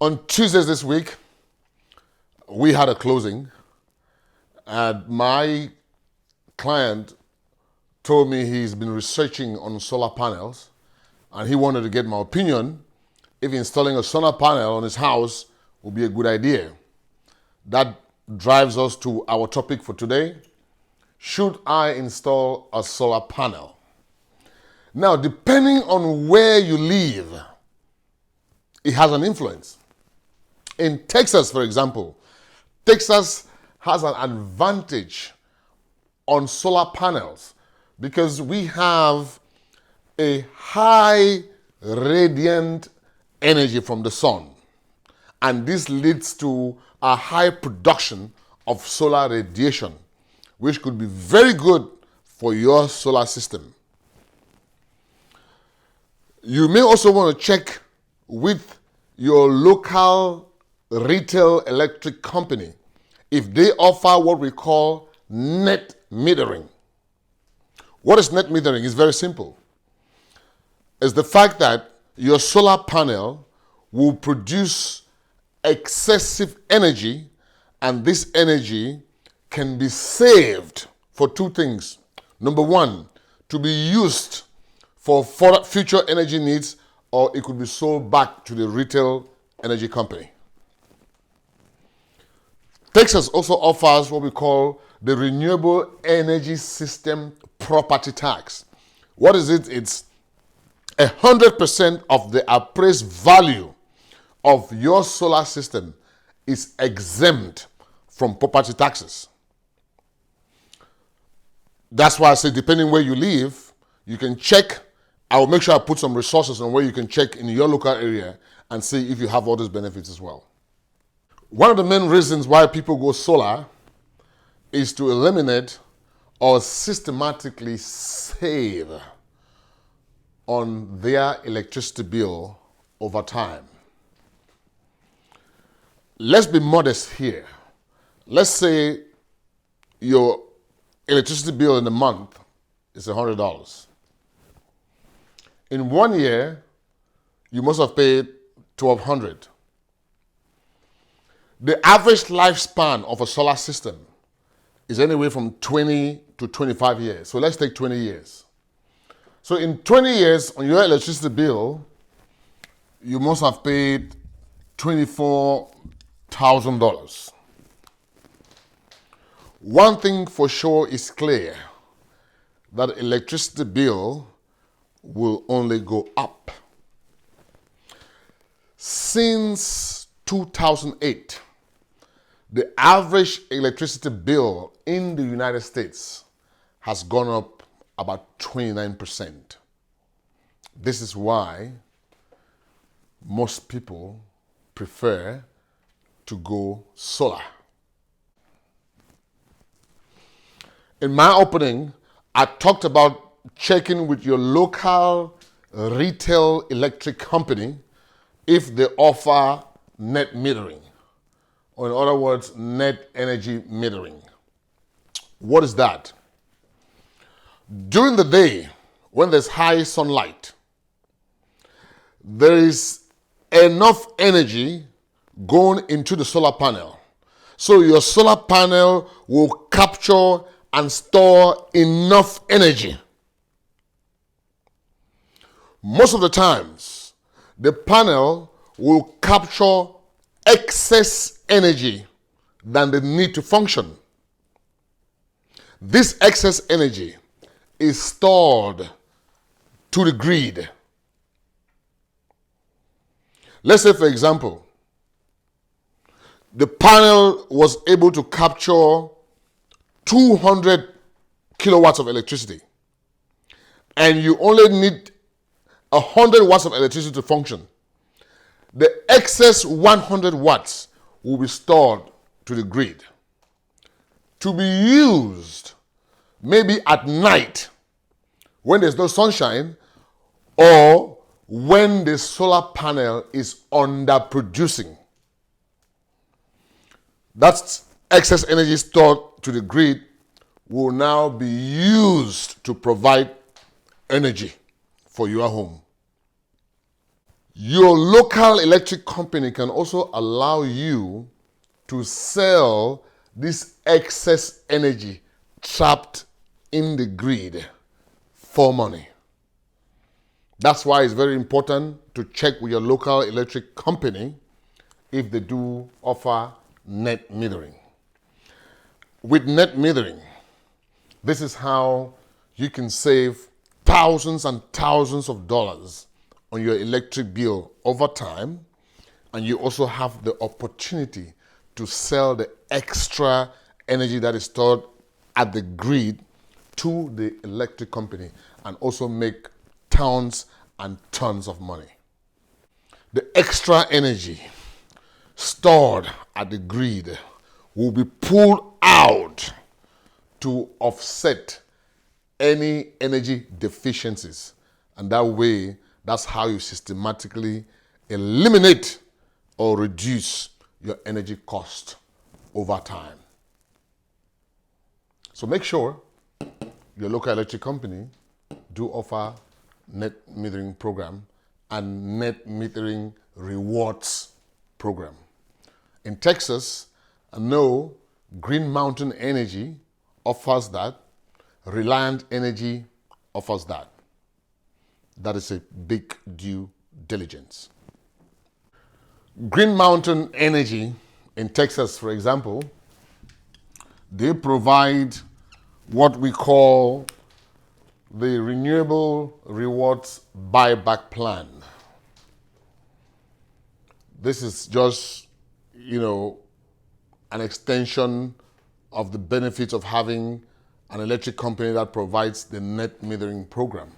On Tuesdays this week, we had a closing, and my client told me he's been researching on solar panels, and he wanted to get my opinion if installing a solar panel on his house would be a good idea. That drives us to our topic for today. Should I install a solar panel? Now, depending on where you live, it has an influence. In Texas, for example, Texas has an advantage on solar panels because we have a high radiant energy from the sun. And this leads to a high production of solar radiation, which could be very good for your solar system. You may also want to check with your local retail electric company if they offer what we call net metering. What is net metering? It's very simple. It's the fact that your solar panel will produce excessive energy, and this energy can be saved for two things. Number one, to be used for future energy needs, or it could be sold back to the retail energy company. Texas also offers what we call the Renewable Energy System Property Tax. What is it? It's 100% of the appraised value of your solar system is exempt from property taxes. That's why I say, depending where you live, you can check. I will make sure I put some resources on where you can check in your local area and see if you have all those benefits as well. One of the main reasons why people go solar is to eliminate or systematically save on their electricity bill over time. Let's be modest here. Let's say your electricity bill in a month is $100. In 1 year, you must have paid $1,200. The average lifespan of a solar system is anywhere from 20 to 25 years. So let's take 20 years. So in 20 years, on your electricity bill, you must have paid $24,000. One thing for sure is clear, that electricity bill will only go up. Since 2008, the average electricity bill in the United States has gone up about 29%. This is why most people prefer to go solar. In my opening, I talked about checking with your local retail electric company if they offer net metering, or in other words, net energy metering. What is that? During the day, when there's high sunlight, there is enough energy going into the solar panel. So your solar panel will capture and store enough energy. Most of the times, the panel will capture excess energy than they need to function. This excess energy is stored to the grid. Let's say, for example, the panel was able to capture 200 kilowatts of electricity, and you only need 100 watts of electricity to function. The excess 100 watts will be stored to the grid to be used maybe at night when there's no sunshine, or when the solar panel is underproducing. That's excess energy stored to the grid will now be used to provide energy for your home. Your local electric company can also allow you to sell this excess energy trapped in the grid for money. That's why it's very important to check with your local electric company if they do offer net metering. With net metering, this is how you can save thousands and thousands of dollars on your electric bill over time, and you also have the opportunity to sell the extra energy that is stored at the grid to the electric company and also make tons and tons of money. The extra energy stored at the grid will be pulled out to offset any energy deficiencies, and that way, that's how you systematically eliminate or reduce your energy cost over time. So make sure your local electric company do offer net metering program and net metering rewards program. In Texas, I know Green Mountain Energy offers that. Reliant Energy offers that. That is a big due diligence. Green Mountain Energy in Texas, for example, they provide what we call the Renewable Rewards Buyback Plan. This is just, an extension of the benefits of having an electric company that provides the net metering program.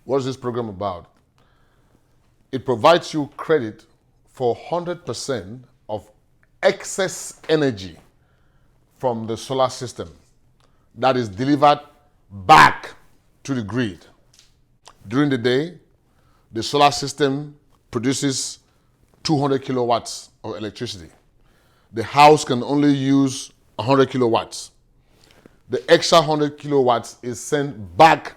What is this program about? It provides you credit for 100% of excess energy from the solar system that is delivered back to the grid. During the day, the solar system produces 200 kilowatts of electricity. The house can only use 100 kilowatts. The extra 100 kilowatts is sent back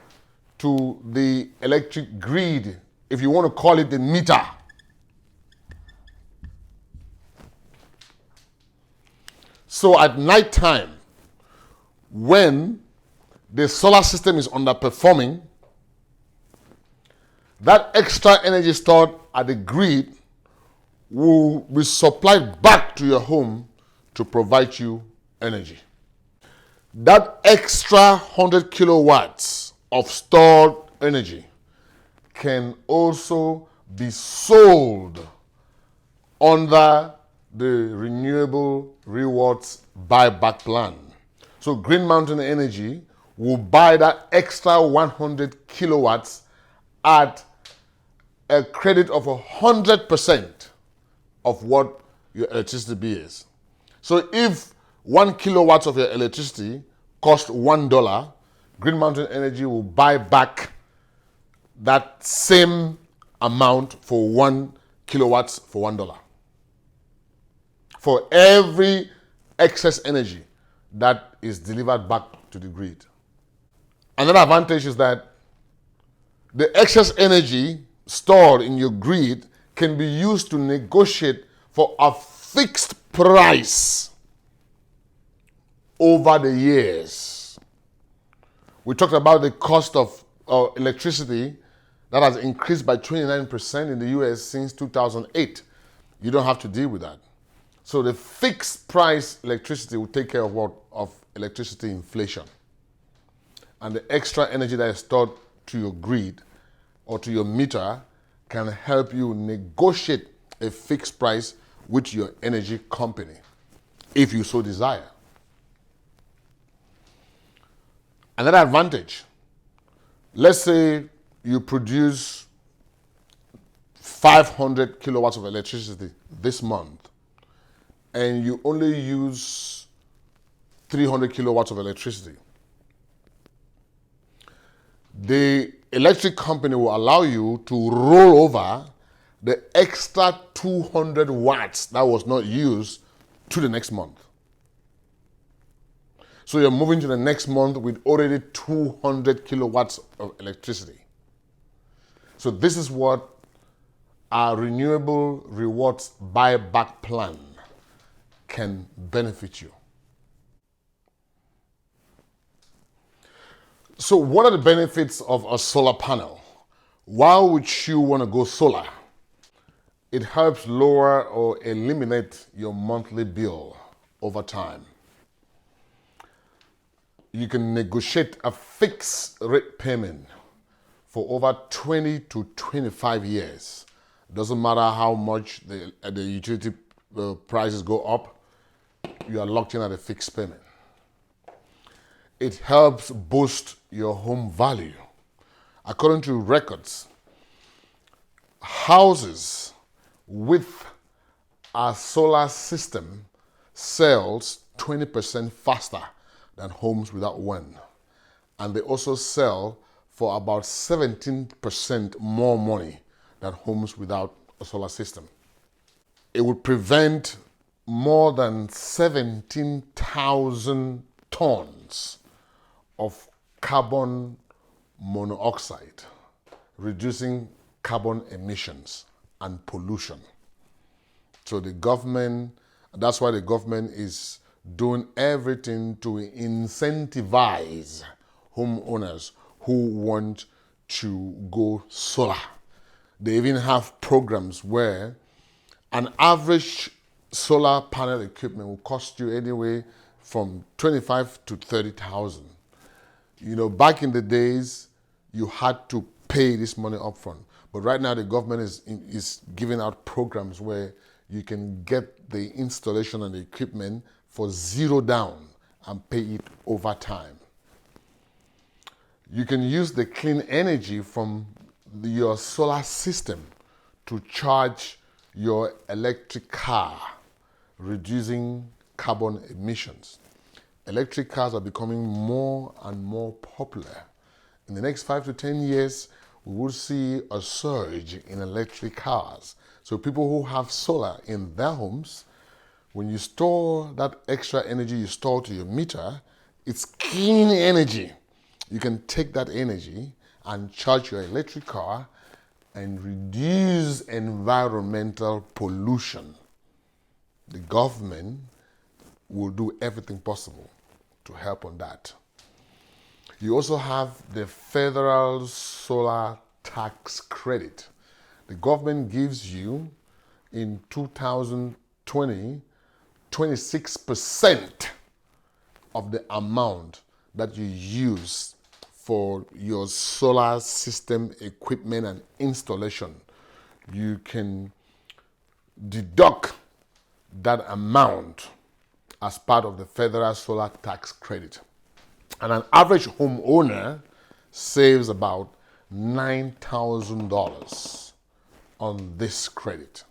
to the electric grid, if you want to call it the meter. So at night time, when the solar system is underperforming, that extra energy stored at the grid will be supplied back to your home to provide you energy. That extra 100 kilowatts of stored energy can also be sold under the Renewable Rewards Buyback Plan. So Green Mountain Energy will buy that extra 100 kilowatts at a credit of 100% of what your electricity bill is. So if 1 kilowatt of your electricity costs $1, Green Mountain Energy will buy back that same amount for 1 kilowatts for $1. For every excess energy that is delivered back to the grid. Another advantage is that the excess energy stored in your grid can be used to negotiate for a fixed price over the years. We talked about the cost of electricity that has increased by 29% in the US since 2008. You don't have to deal with that. So the fixed price electricity will take care of what? Of electricity inflation. And the extra energy that is stored to your grid or to your meter can help you negotiate a fixed price with your energy company, if you so desire. Another advantage, let's say you produce 500 kilowatts of electricity this month, and you only use 300 kilowatts of electricity. The electric company will allow you to roll over the extra 200 watts that was not used to the next month. So you're moving to the next month with already 200 kilowatts of electricity. So this is what our Renewable Rewards Buyback Plan can benefit you. So what are the benefits of a solar panel? Why would you want to go solar? It helps lower or eliminate your monthly bill over time. You can negotiate a fixed rate payment for over 20 to 25 years. Doesn't matter how much the utility prices go up, you are locked in at a fixed payment. It helps boost your home value. According to records, houses with a solar system sells 20% faster than homes without one. And they also sell for about 17% more money than homes without a solar system. It would prevent more than 17,000 tons of carbon monoxide, reducing carbon emissions and pollution. So that's why the government is doing everything to incentivize homeowners who want to go solar. They even have programs where an average solar panel equipment will cost you anywhere from 25 to 30,000. Back in the days, you had to pay this money upfront. But right now, the government is giving out programs where you can get the installation and the equipment for zero down and pay it over time. You can use the clean energy from your solar system to charge your electric car, reducing carbon emissions. Electric cars are becoming more and more popular. In the next 5 to 10 years, we will see a surge in electric cars. So people who have solar in their homes, when you store that extra energy you store to your meter, it's clean energy. You can take that energy and charge your electric car and reduce environmental pollution. The government will do everything possible to help on that. You also have the federal solar tax credit. The government gives you, in 2020, 26% of the amount that you use for your solar system equipment and installation. You can deduct that amount as part of the federal solar tax credit. And an average homeowner saves about $9,000 on this credit.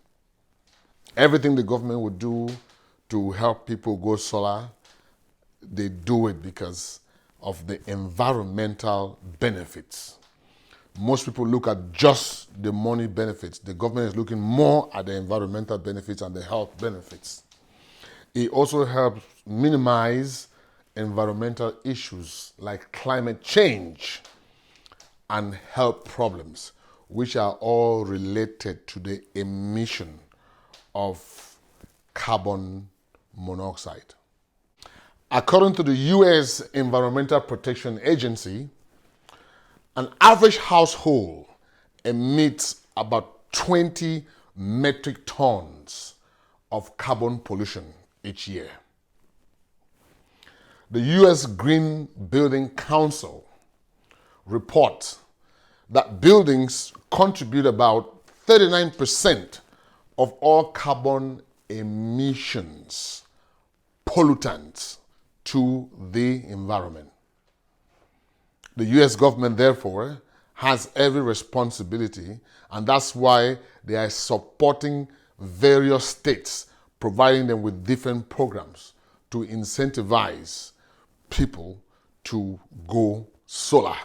Everything the government would do to help people go solar, they do it because of the environmental benefits. Most people look at just the money benefits. The government is looking more at the environmental benefits and the health benefits. It also helps minimize environmental issues like climate change and health problems, which are all related to the emission of carbon monoxide. According to the U.S. Environmental Protection Agency, an average household emits about 20 metric tons of carbon pollution each year. The U.S. Green Building Council reports that buildings contribute about 39% of all carbon emissions, pollutants to the environment. The U.S. government, therefore, has every responsibility, and that's why they are supporting various states, providing them with different programs to incentivize people to go solar.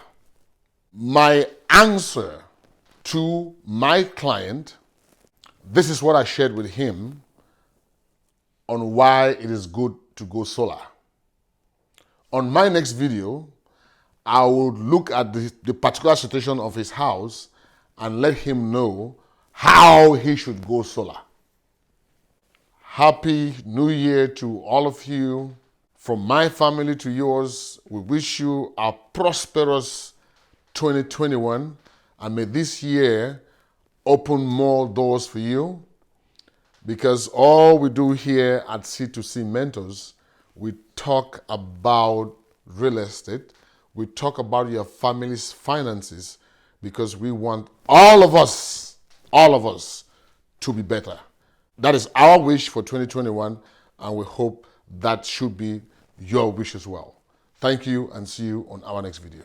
My answer to my client, this is what I shared with him on why it is good to go solar. On my next video, I will look at the particular situation of his house and let him know how he should go solar. Happy New Year to all of you. From my family to yours, we wish you a prosperous 2021, and may this year open more doors for you, because all we do here at C2C Mentors, we talk about real estate, we talk about your family's finances, because we want all of us to be better. That is our wish for 2021, and we hope that should be your wish as well. Thank you, and see you on our next video.